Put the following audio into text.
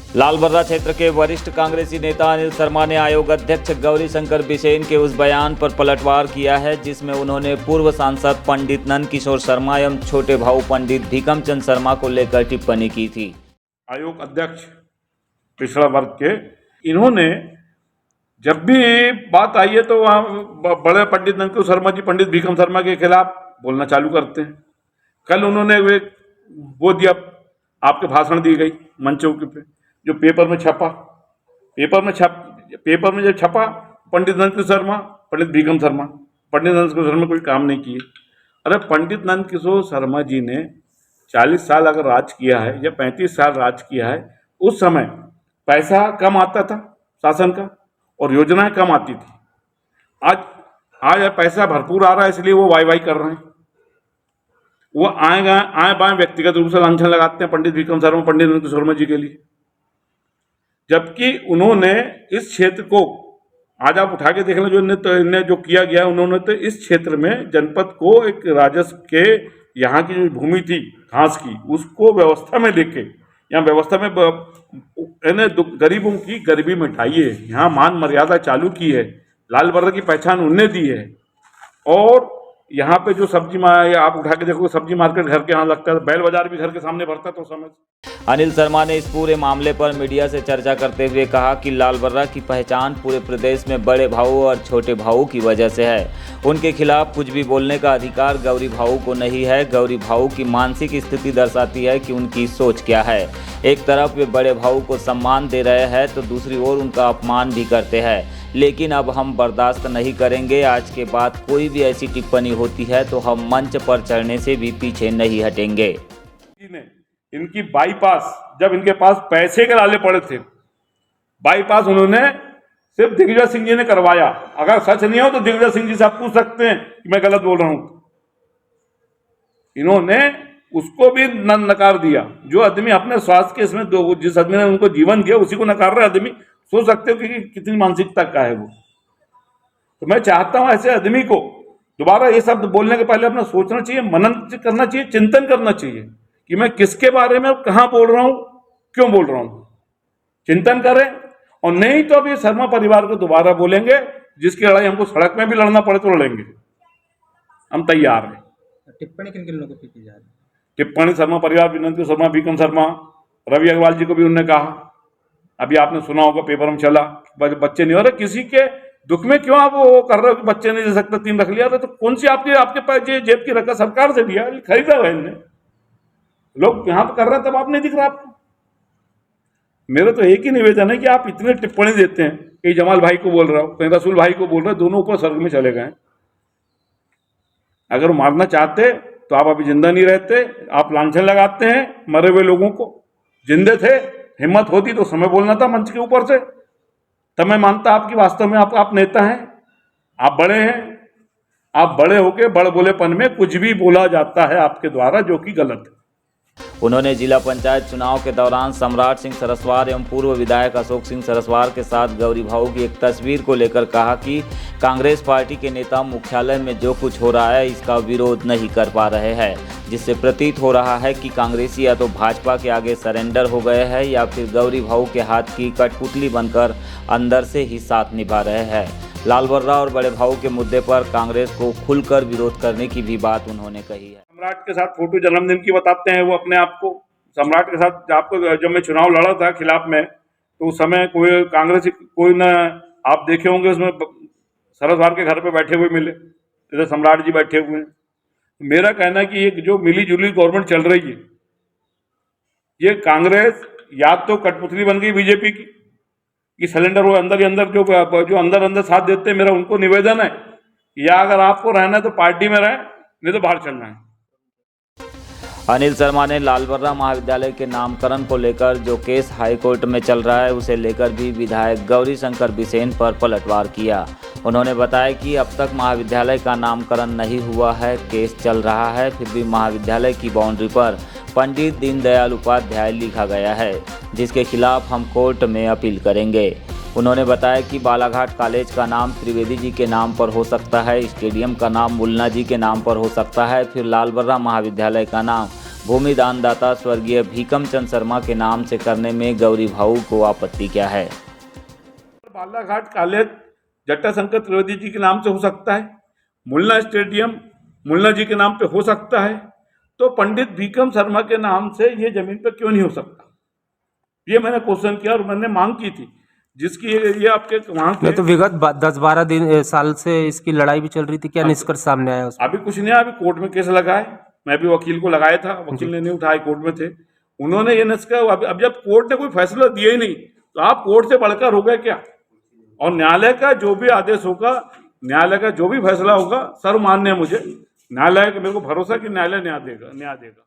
लालबर्रा क्षेत्र के वरिष्ठ कांग्रेसी नेता अनिल शर्मा ने आयोग अध्यक्ष गौरी शंकर बिसेन के उस बयान पर पलटवार किया है जिसमें उन्होंने पूर्व सांसद पंडित नंद किशोर शर्मा एवं छोटे भाऊ पंडित भीकम चंद शर्मा को लेकर टिप्पणी की थी। आयोग अध्यक्ष पिछड़ा वर्ग के इन्होंने जब भी बात आई है तो वहाँ बड़े पंडित नंद किशोर शर्मा जी पंडित भीकम शर्मा के खिलाफ बोलना चालू करते हैं। कल उन्होंने वो दिया, आपके भाषण दी गई मंचों पे, जो पेपर में जब छपा पंडित नंद किशोर शर्मा पंडित भीकम शर्मा, पंडित नंद किशोर शर्मा कोई काम नहीं किए। अरे पंडित नंद किशोर शर्मा जी ने 40 साल अगर राज किया है या 35 साल राज किया है, उस समय पैसा कम आता था शासन का और योजनाएं कम आती थी। आज पैसा भरपूर आ रहा है, इसलिए वो वाई कर रहे हैं। वो आए बाएं व्यक्तिगत रूप से लांछन लगाते हैं पंडित भीकम शर्मा पंडित नंद किशोर शर्मा जी के लिए, जबकि उन्होंने इस क्षेत्र को, आज आप उठा के देख लें, इन्हें जो किया गया, उन्होंने तो इस क्षेत्र में जनपद को एक राजस्व के, यहाँ की जो भूमि थी घास की, उसको व्यवस्था में लेके, यहाँ व्यवस्था में इन्हें गरीबों की गरीबी मिटाई है, यहाँ मान मर्यादा चालू की है, लालबर्रा की पहचान उनने दी है। और यहाँ पे जो सब्जी आप उठा के देखो, सब्जी मार्केट घर के यहाँ लगता है, बैल बाजार भी घर के सामने भरता, तो समझ। अनिल शर्मा ने इस पूरे मामले पर मीडिया से चर्चा करते हुए कहा कि लालबर्रा की पहचान पूरे प्रदेश में बड़े भाऊ और छोटे भाऊ की वजह से है। उनके खिलाफ कुछ भी बोलने का अधिकार गौरी भाऊ को नहीं है। गौरी भाऊ की मानसिक स्थिति दर्शाती है कि उनकी सोच क्या है। एक तरफ वे बड़े भाऊ को सम्मान दे रहे हैं तो दूसरी ओर उनका अपमान भी करते हैं, लेकिन अब हम बर्दाश्त नहीं करेंगे। आज के बाद कोई भी ऐसी टिप्पणी होती है तो हम मंच पर चढ़ने से भी पीछे नहीं हटेंगे। इनकी बाईपास, जब इनके पास पैसे के लाले पड़े थे, बाईपास उन्होंने सिर्फ दिग्विजय सिंह जी ने करवाया। अगर सच नहीं हो तो दिग्विजय सिंह जी से आप पूछ सकते हैं कि मैं गलत बोल रहा हूं। इन्होंने उसको भी नकार दिया। जो आदमी अपने स्वास्थ्य के इसमें जिस आदमी ने उनको जीवन दिया उसी को नकार रहा आदमी, सोच सकते हो कि कितनी मानसिकता का है वो। तो मैं चाहता हूं ऐसे आदमी को दोबारा ये शब्द बोलने के पहले अपना सोचना चाहिए, मनन करना चाहिए, चिंतन करना चाहिए कि मैं किसके बारे में कहां बोल रहा हूं, क्यों बोल रहा हूं। चिंतन करें, और नहीं तो अभी शर्मा परिवार को दोबारा बोलेंगे, जिसकी लड़ाई हमको सड़क में भी लड़ना पड़े तो लड़ेंगे, हम तैयार हैं। टिप्पणी किन किन लोगों की जाए? टिप्पणी शर्मा परिवार, विनंती शर्मा, भीकम शर्मा, रवि अग्रवाल जी को भी उन्होंने कहा। अभी आपने सुना होगा, पेपर में चला, बच्चे नहीं हो रहे, किसी के दुख में क्यों आप वो कर रहे हो कि बच्चे नहीं दे सकते, 3 रख लिया। तो कौन सी आपके पास जेब की रखा सरकार से दिया, खरीदा है इनने, लोग यहाँ पर कर रहे हैं, तब आप नहीं दिख रहा आपको। मेरा तो एक ही निवेदन है कि आप इतने टिप्पणी देते हैं, कहीं जमाल भाई को बोल रहा हो, कहीं रसूल भाई को बोल रहे हो, दोनों ऊपर स्वर्ग में चले गए। अगर मारना चाहते तो आप अभी जिंदा नहीं रहते। आप लांछन लगाते हैं मरे हुए लोगों को। जिंदे थे, हिम्मत होती तो समय बोलना था मंच के ऊपर से, तब मैं मानता आपकी वास्तव में आप नेता हैं, आप बड़े हैं। आप बड़े होके बड़ बोलेपन में कुछ भी बोला जाता है आपके द्वारा, जो कि गलत है। उन्होंने जिला पंचायत चुनाव के दौरान सम्राट सिंह सरस्वार एवं पूर्व विधायक अशोक सिंह सरस्वार के साथ गौरी भाऊ की एक तस्वीर को लेकर कहा कि कांग्रेस पार्टी के नेता मुख्यालय में जो कुछ हो रहा है इसका विरोध नहीं कर पा रहे हैं, जिससे प्रतीत हो रहा है कि कांग्रेसी या तो भाजपा के आगे सरेंडर हो गए हैं या फिर गौरी भाऊ के हाथ की कठपुतली बनकर अंदर से ही साथ निभा रहे हैं। लालबर्रा और बड़े भाऊ के मुद्दे पर कांग्रेस को खुलकर विरोध करने की भी बात उन्होंने कही है। सम्राट के साथ फोटो जन्मदिन की बताते हैं वो अपने आप को। सम्राट के साथ आपको, जब मैं चुनाव लड़ा था खिलाफ में, तो उस समय कोई कांग्रेस कोई न, आप देखे होंगे उसमें सरस्वार के घर पे बैठे हुए मिले, इधर सम्राट जी बैठे हुए हैं। मेरा कहना है कि ये जो मिली जुली गवर्नमेंट चल रही है, ये कांग्रेस या तो कठपुतली बन गई बीजेपी की, कि सिलेंडर वो अंदर ही अंदर जो अंदर साथ देते हैं। मेरा उनको निवेदन है, या अगर आपको रहना है तो पार्टी में रहें, नहीं तो बाहर चलना है। अनिल शर्मा ने लालबर्रा महाविद्यालय के नामकरण को लेकर जो केस हाईकोर्ट में चल रहा है उसे लेकर भी विधायक गौरी शंकर बिसेन पर पलटवार किया। उन्होंने बताया कि अब तक महाविद्यालय का नामकरण नहीं हुआ है, केस चल रहा है, फिर भी महाविद्यालय की बाउंड्री पर पंडित दीनदयाल उपाध्याय लिखा गया है, जिसके खिलाफ हम कोर्ट में अपील करेंगे। उन्होंने बताया कि बालाघाट कॉलेज का नाम त्रिवेदी जी के नाम पर हो सकता है, स्टेडियम का नाम मुन्ना जी के नाम पर हो सकता है, फिर लालबर्रा महाविद्यालय का नाम भूमि दानदाता स्वर्गीय भीकम चंद शर्मा के नाम से करने में गौरी भाऊ को आपत्ति क्या है। बालाघाट कॉलेज जटाशंकर त्रिवेदी जी के नाम से हो सकता है, मुन्ना स्टेडियम मुन्ना जी के नाम पे हो सकता है, तो पंडित भीकम शर्मा के नाम से ये जमीन पर क्यों नहीं हो सकता? ये मैंने क्वेश्चन किया और मैंने मांग की थी, जिसकी ये आपके वहाँ ये तो विगत 10-12 साल से इसकी लड़ाई भी चल रही थी, क्या निष्कर्ष सामने आया उसमें? अभी कुछ नहीं है, अभी कोर्ट में केस लगा है, मैं भी वकील को लगाया था, वकील ने नहीं उठाया, कोर्ट में थे, उन्होंने ये निष्कर्ष अब जब कोर्ट ने कोई फैसला दिया ही नहीं तो आप कोर्ट से बढ़कर हो गए क्या? और न्यायालय का जो भी आदेश होगा, न्यायालय का जो भी फैसला होगा सर्वमान्य है। मुझे न्यायालय मेरे को भरोसा कि न्यायालय न्याय देगा।